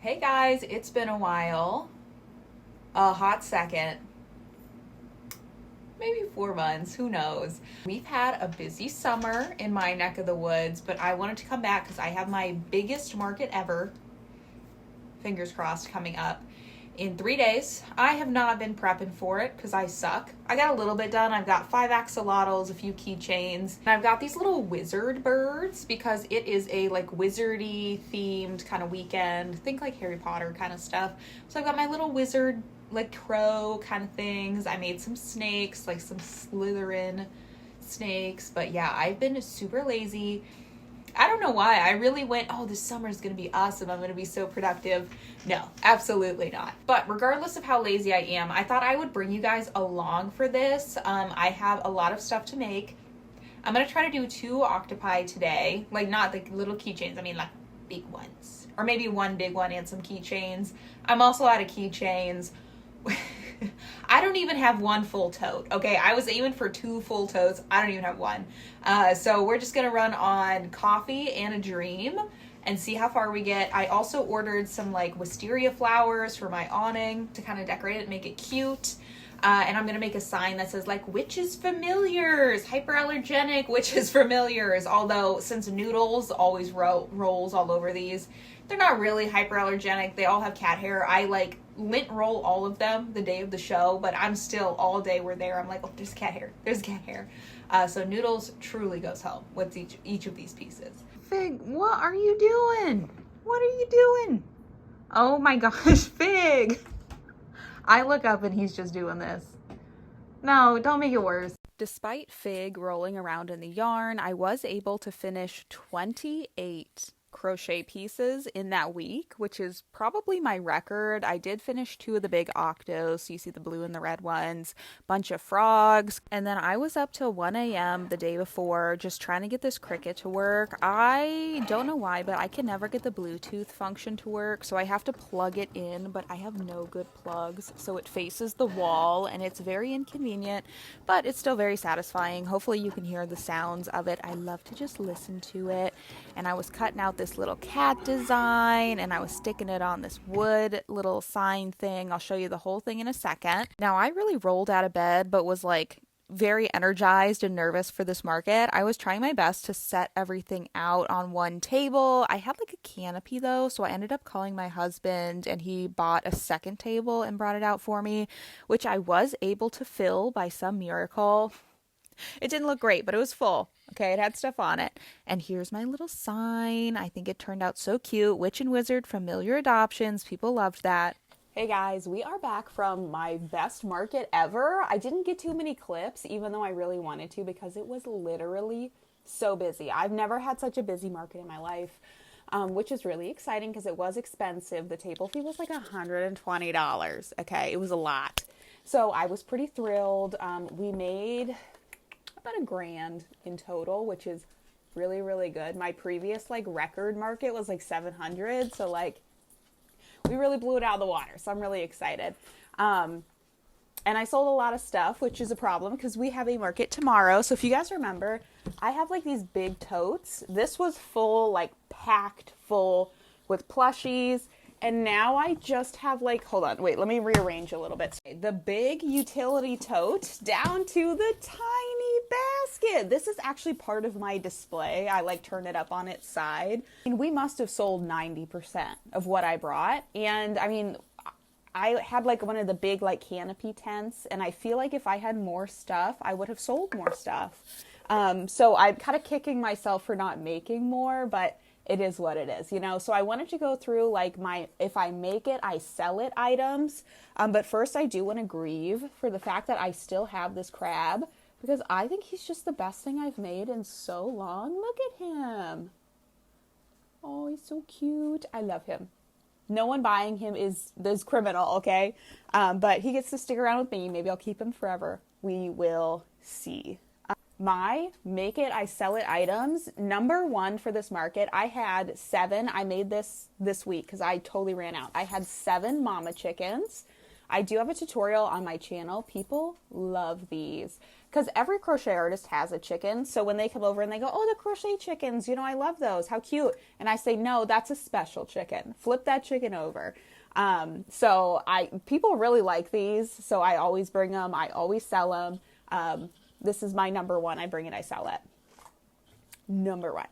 Hey guys, it's been a while. A hot second. Maybe 4 months, who knows. We've had a busy summer in my neck of the woods, but I wanted to come back because I have my biggest market ever, fingers crossed, coming up in 3 days. I have not been prepping for it because I suck. I got a little bit done. I've got 5 axolotls, a few keychains, and I've got these little wizard birds because it is a like wizardy themed kind of weekend. Think like Harry Potter kind of stuff. So I've got my little wizard like crow kind of things. I made some snakes, like some Slytherin snakes. But yeah, I've been super lazy. I don't know why. I really went, oh, this summer is going to be awesome. I'm going to be so productive. No, absolutely not. But regardless of how lazy I am, I thought I would bring you guys along for this. I have a lot of stuff to make. I'm going to try to do 2 octopi today. Like not like little keychains. I mean like big ones. Or maybe 1 big one and some keychains. I'm also out of keychains. I don't even have 1 full tote. Okay, I was aiming for 2 full totes. I don't even have 1. So we're just gonna run on coffee and a dream and see how far we get. I also ordered some like wisteria flowers for my awning to kind of decorate it and make it cute. And I'm gonna make a sign that says like witches familiars, hyperallergenic witches familiars. Although since Noodles always rolls all over these, they're not really hyperallergenic. They all have cat hair. I like lint roll all of them the day of the show, but I'm still all day we're there. I'm like, oh, there's cat hair. There's cat hair. So Noodles truly goes home with each of these pieces. Fig, what are you doing? What are you doing? Oh my gosh, Fig. I look up and he's just doing this. No, don't make it worse. Despite Fig rolling around in the yarn, I was able to finish 28 crochet pieces in that week, which is probably my record. I did finish 2 of the big octos, so you see the blue and the red ones, bunch of frogs, and then I was up till 1 a.m. the day before just trying to get this Cricut to work. I don't know why, but I can never get the Bluetooth function to work, so I have to plug it in, but I have no good plugs, so it faces the wall, and it's very inconvenient, but it's still very satisfying. Hopefully you can hear the sounds of it. I love to just listen to it, and I was cutting out this little cat design and I was sticking it on this wood little sign thing. I'll show you the whole thing in a second. Now I really rolled out of bed but was like very energized and nervous for this market. I was trying my best to set everything out on one table. I had like a canopy though, so I ended up calling my husband and he bought a second table and brought it out for me, which I was able to fill by some miracle. It didn't look great, but it was full. Okay, it had stuff on it. And here's my little sign. I think it turned out so cute. Witch and Wizard Familiar Adoptions. People loved that. Hey guys, we are back from my best market ever. I didn't get too many clips, even though I really wanted to, because it was literally so busy. I've never had such a busy market in my life, which is really exciting because it was expensive. The table fee was like $120. Okay, it was a lot. So I was pretty thrilled. We made about $1,000 in total, which is really, really good. My previous like record market was like 700, so like we really blew it out of the water, so I'm really excited. And I sold a lot of stuff, which is a problem because we have a market tomorrow. So if you guys remember, I have like these big totes. This was full, like packed full with plushies. And now I just have like, hold on, wait, let me rearrange a little bit. The big utility tote down to the tiny basket. This is actually part of my display. I like turn it up on its side. And we must have sold 90% of what I brought. And I mean, I had like one of the big like canopy tents. And I feel like if I had more stuff, I would have sold more stuff. So I'm kind of kicking myself for not making more, but it is what it is, you know? So I wanted to go through like my, if I make it, I sell it items. But first I do want to grieve for the fact that I still have this crab because I think he's just the best thing I've made in so long. Look at him. Oh, he's so cute. I love him. No one buying him is criminal, okay? But he gets to stick around with me. Maybe I'll keep him forever. We will see. My make it, I sell it items, number 1 for this market, I had 7. I made this week because I totally ran out. I had 7 mama chickens. I do have a tutorial on my channel. People love these because every crochet artist has a chicken. So when they come over and they go, oh, the crochet chickens, you know, I love those. How cute. And I say, no, that's a special chicken. Flip that chicken over. People really like these. So I always bring them. I always sell them. This is my number one. I bring it, I sell it. Number one.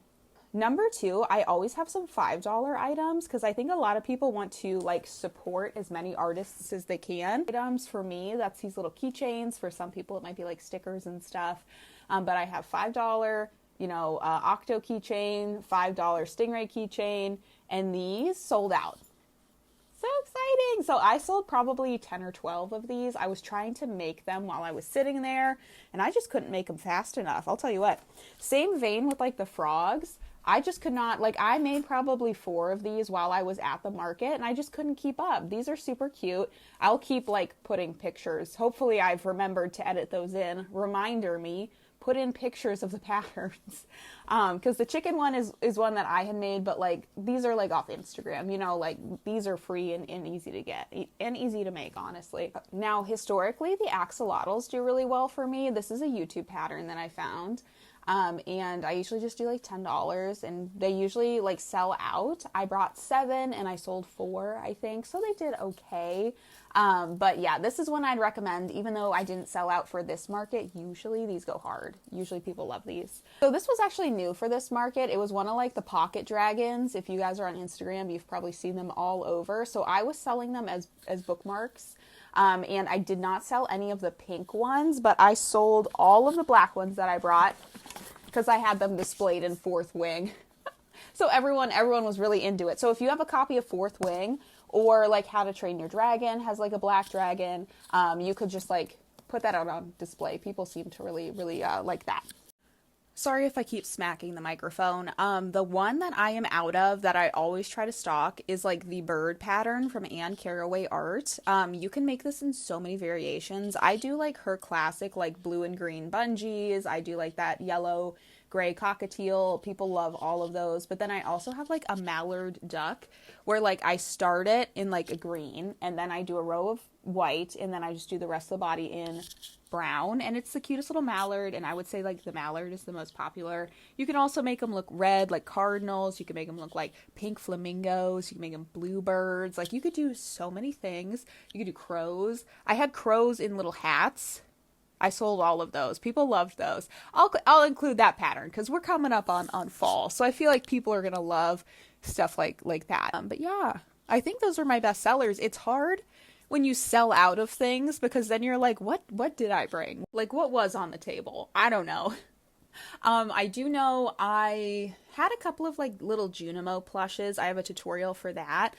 Number two, I always have some $5 items because I think a lot of people want to like support as many artists as they can. Items for me, that's these little keychains. For some people, it might be like stickers and stuff. But I have $5, Octo keychain, $5 Stingray keychain, and these sold out. So exciting. So I sold probably 10 or 12 of these. I was trying to make them while I was sitting there, and I just couldn't make them fast enough. I'll tell you what. Same vein with like the frogs. I just could not, like, I made probably 4 of these while I was at the market, and I just couldn't keep up. These are super cute. I'll keep, like, putting pictures. Hopefully I've remembered to edit those in. Reminder me, put in pictures of the patterns. Because the chicken one is one that I had made, but, like, these are, like, off Instagram. You know, like, these are free and easy to get and easy to make, honestly. Now, historically, the axolotls do really well for me. This is a YouTube pattern that I found. And I usually just do like $10 and they usually like sell out. I brought 7 and I sold 4, I think. So they did okay. But yeah, this is one I'd recommend, even though I didn't sell out for this market. Usually these go hard. Usually people love these. So this was actually new for this market. It was one of like the pocket dragons. If you guys are on Instagram, you've probably seen them all over. So I was selling them as bookmarks. And I did not sell any of the pink ones, but I sold all of the black ones that I brought because I had them displayed in Fourth Wing. So everyone was really into it. So if you have a copy of Fourth Wing or like How to Train Your Dragon has like a black dragon, you could just like put that out on display. People seem to really like that. Sorry if I keep smacking the microphone. The one that I am out of that I always try to stock is like the bird pattern from Anne Caraway Art. You can make this in so many variations. I do like her classic like blue and green bungees. I do like that yellow gray cockatiel. People love all of those. But then I also have like a mallard duck where like I start it in like a green and then I do a row of white and then I just do the rest of the body in brown, and it's the cutest little mallard, and I would say like the mallard is the most popular. You can also make them look red like cardinals. You can make them look like pink flamingos. You can make them bluebirds. Like you could do so many things. You could do crows. I had crows in little hats. I sold all of those. People loved those. I'll include that pattern because we're coming up on fall, so I feel like people are gonna love stuff like that. But yeah, I think those are my best sellers. It's hard when you sell out of things because then you're like, what did I bring? Like what was on the table? I don't know. I do know I had a couple of like little Junimo plushes. I have a tutorial for that.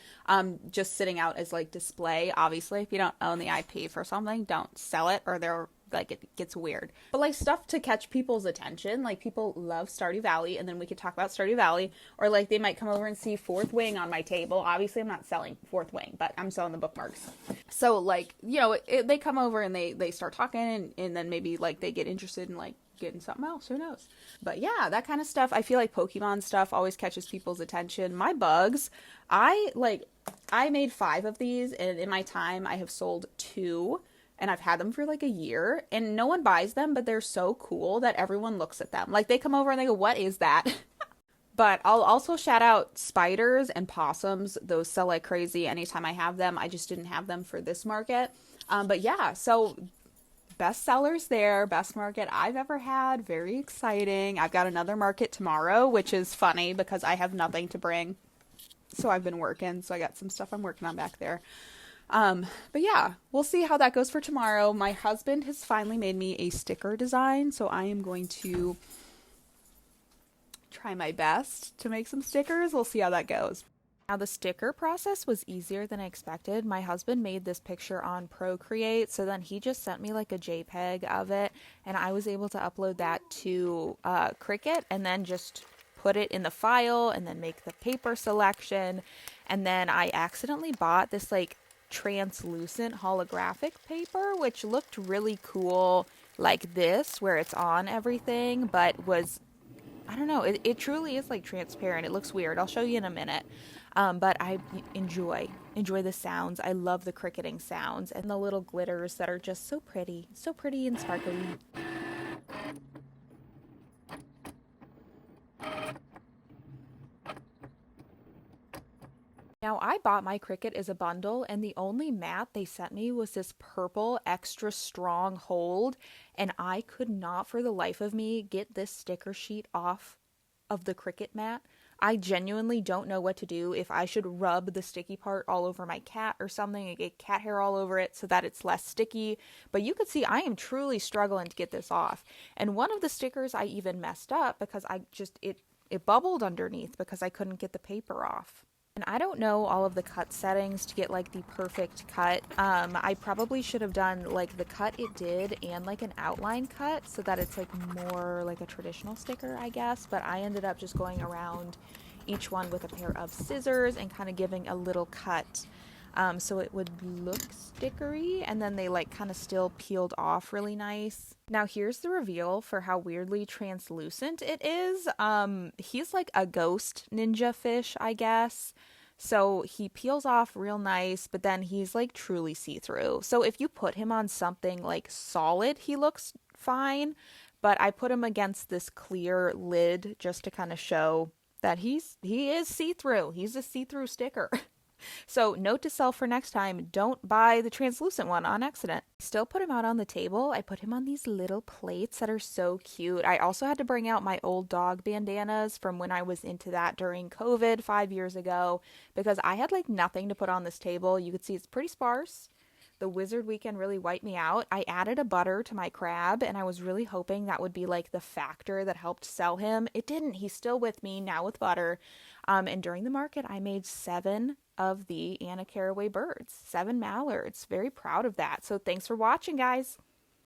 Just sitting out as like display. Obviously, if you don't own the IP for something, don't sell it or they're like it gets weird. But like stuff to catch people's attention. Like people love Stardew Valley, and then we could talk about Stardew Valley, or like they might come over and see Fourth Wing on my table. Obviously I'm not selling Fourth Wing, but I'm selling the bookmarks. So like, you know, they come over and they start talking and then maybe like they get interested in like getting something else, who knows. But yeah, that kind of stuff. I feel like Pokemon stuff always catches people's attention. My bugs, I made 5 of these, and in my time I have sold 2. And I've had them for like a year and no one buys them, but they're so cool that everyone looks at them. Like they come over and they go, what is that? But I'll also shout out spiders and possums. Those sell like crazy anytime I have them. I just didn't have them for this market. But yeah, so best sellers there, best market I've ever had. Very exciting. I've got another market tomorrow, which is funny because I have nothing to bring. So I've been working. So I got some stuff I'm working on back there. But yeah, we'll see how that goes for tomorrow. My husband has finally made me a sticker design, so I am going to try my best to make some stickers. We'll see how that goes. Now the sticker process was easier than I expected. My husband made this picture on Procreate, so then he just sent me like a JPEG of it, and I was able to upload that to Cricut and then just put it in the file and then make the paper selection. And then I accidentally bought this like translucent holographic paper, which looked really cool like this where it's on everything, but was, I don't know, it truly is like transparent. It looks weird. I'll show you in a minute. But I enjoy the sounds. I love the cricketing sounds and the little glitters that are just so pretty and sparkly. Now, I bought my Cricut as a bundle, and the only mat they sent me was this purple extra strong hold, and I could not for the life of me get this sticker sheet off of the Cricut mat. I genuinely don't know what to do, if I should rub the sticky part all over my cat or something and get cat hair all over it so that it's less sticky. But you could see I am truly struggling to get this off. And one of the stickers I even messed up because it bubbled underneath because I couldn't get the paper off. And I don't know all of the cut settings to get like the perfect cut. I probably should have done like the cut it did and like an outline cut so that it's like more like a traditional sticker, I guess. But I ended up just going around each one with a pair of scissors and kind of giving a little cut. So it would look stickery, and then they like kind of still peeled off really nice. Now here's the reveal for how weirdly translucent it is. He's like a ghost ninja fish, I guess. So he peels off real nice, but then he's like truly see-through. So if you put him on something like solid, he looks fine. But I put him against this clear lid just to kind of show that he is see-through. He's a see-through sticker. So note to self for next time, don't buy the translucent one on accident. Still put him out on the table. I put him on these little plates that are so cute. I also had to bring out my old dog bandanas from when I was into that during COVID 5 years ago because I had like nothing to put on this table. You could see it's pretty sparse. The Wizard Weekend really wiped me out. I added a butter to my crab, and I was really hoping that would be like the factor that helped sell him. It didn't. He's still with me now with butter. And during the market, I made 7 of the Anna Caraway birds, 7 mallards. Very proud of that. So thanks for watching, guys.